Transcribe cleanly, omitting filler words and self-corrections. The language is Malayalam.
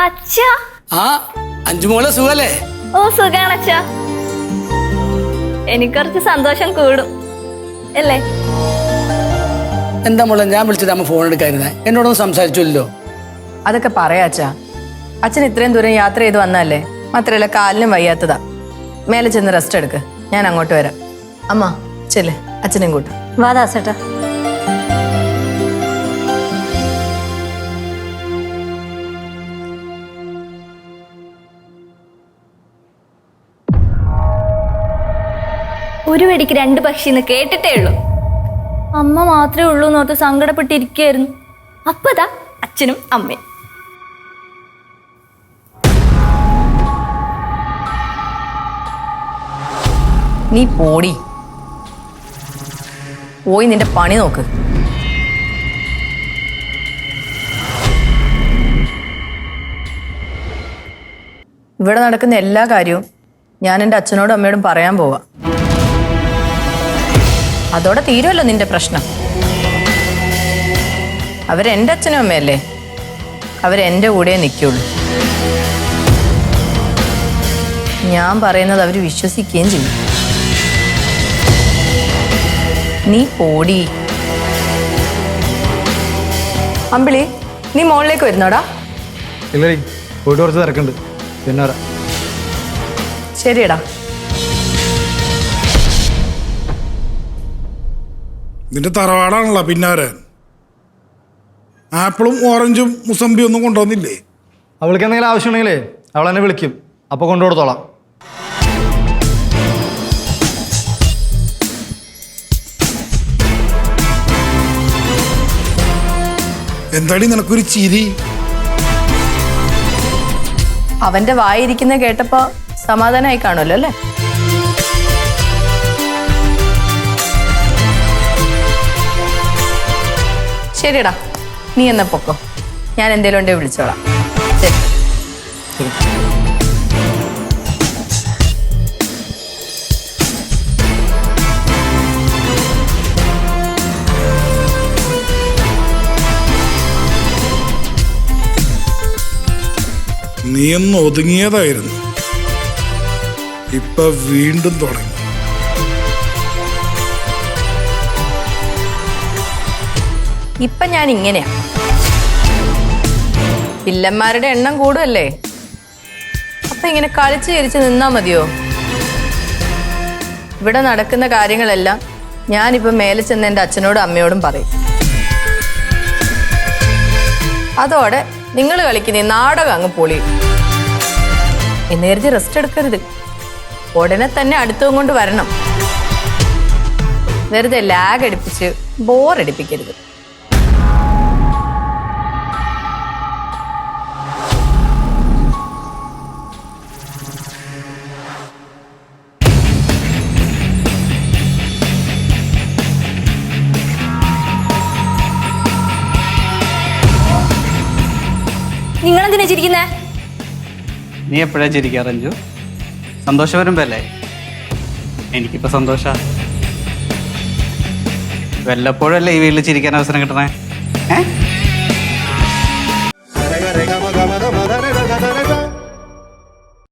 അച്ഛാ. ആ അഞ്ചുമോളെ സുഖല്ലേ? ഓ സുഖാണ് അച്ഛാ. എനിക്ക് കുറച്ച് സന്തോഷം കൂടും അല്ലേ? എന്താ മോളെ, ഞാൻ വിളിച്ചിട്ട് അമ്മ ഫോൺ എടുക്കായിരുന്നേ, എന്നോടൊന്നും സംസാരിച്ചില്ലല്ലോ. അതൊക്കെ പറയാ അച്ഛാ. അച്ഛൻ ഇത്രയും ദൂരം യാത്ര ചെയ്ത് വന്നല്ലേ, മാത്രമല്ല കാലിനും വയ്യാത്തതാ. മേലെ ചെന്ന് റെസ്റ്റ് എടുക്ക്, ഞാൻ അങ്ങോട്ട് വരാം. അമ്മ ചെല്ല്, അച്ഛനും കൂട്ടും. വാ ദാസേട്ടാ. ഒരു വെടിക്ക് രണ്ട് പക്ഷിന്ന് കേട്ടിട്ടേ ഉള്ളൂ. അമ്മ മാത്രമേ ഉള്ളൂ എന്നോർത്ത് സങ്കടപ്പെട്ടിരിക്കുകയായിരുന്നു. അപ്പതാ അച്ഛനും അമ്മയും. നീ പോടി, പോയി നിന്റെ പണി നോക്ക്. ഇവിടെ നടക്കുന്ന എല്ലാ കാര്യവും ഞാൻ എൻ്റെ അച്ഛനോടും അമ്മയോടും പറയാൻ പോവാ. അതോടെ തീരുമല്ലോ നിന്റെ പ്രശ്നം. അവരെൻ്റെ അച്ഛനും അമ്മയല്ലേ, അവരെൻ്റെ കൂടെ നിൽക്കുള്ളൂ. ഞാൻ പറയുന്നത് അവർ വിശ്വസിക്കുകയും ചെയ്യും. നീ പോടി. അമ്പിളി, നീ മോളിലേക്ക് വരുന്നോടാ? ഇല്ലേ, പോയിട്ട് കുറച്ച് തിരക്കുണ്ട്, പിന്നെ വരാം. ശരിയടാ. നിന്റെ തറവാടാണല്ലോ പിന്നെ വരാൻ. ആപ്പിളും ഓറഞ്ചും മുസമ്പിയും ഒന്നും കൊണ്ടുവന്നില്ലേ? അവൾക്ക് എന്തെങ്കിലും ആവശ്യമുണ്ടെങ്കിലേ അവൾ എന്നെ വിളിക്കും, അപ്പോൾ കൊണ്ടു കൊടുത്തോളാം. എന്താടി നിനക്കൊരു ചിരി? അവന്റെ വായിരിക്കുന്ന കേട്ടപ്പോ സമാധാനമായി കാണുമല്ലോ അല്ലേ? ശരിടാ, നീ എന്നാ പൊക്കോ, ഞാൻ എന്തേലും ഉണ്ടേ വിളിച്ചോളാം. ശരി. നീ ഒന്ന് ഒതുങ്ങിയതായിരുന്നു, ഇപ്പൊ വീണ്ടും തുടങ്ങി. ഇപ്പൊ ഞാൻ ഇങ്ങനെയാ. പിള്ളന്മാരുടെ എണ്ണം കൂടുമല്ലേ, അപ്പൊ ഇങ്ങനെ കളിച്ച് ചിരിച്ച് നിന്നാ മതിയോ? ഇവിടെ നടക്കുന്ന കാര്യങ്ങളെല്ലാം ഞാനിപ്പോ മേലെ ചെന്ന് എൻ്റെ അച്ഛനോടും അമ്മയോടും പറയും. അതോടെ നിങ്ങൾ കളിക്കുന്ന ഈ നാടകം അങ്ങ് പൊളിയും. എന്നേരത്തി റെസ്റ്റ് എടുക്കരുത്, ഉടനെ തന്നെ അടുത്തും കൊണ്ട് വരണം. വെറുതെ ലാഗ് അടിപ്പിച്ച് ബോറടിപ്പിക്കരുത്. നിങ്ങളെന്തിനാ ചിരിക്കുന്നേ? നീ എപ്പോഴാ ചിരിക്കാ രഞ്ജു? സന്തോഷം വരുമ്പോ അല്ലേ? എനിക്കിപ്പോ സന്തോഷ. വല്ലപ്പോഴല്ലേ ഈ വീട്ടിൽ ചിരിക്കാൻ അവസരം കിട്ടണേ?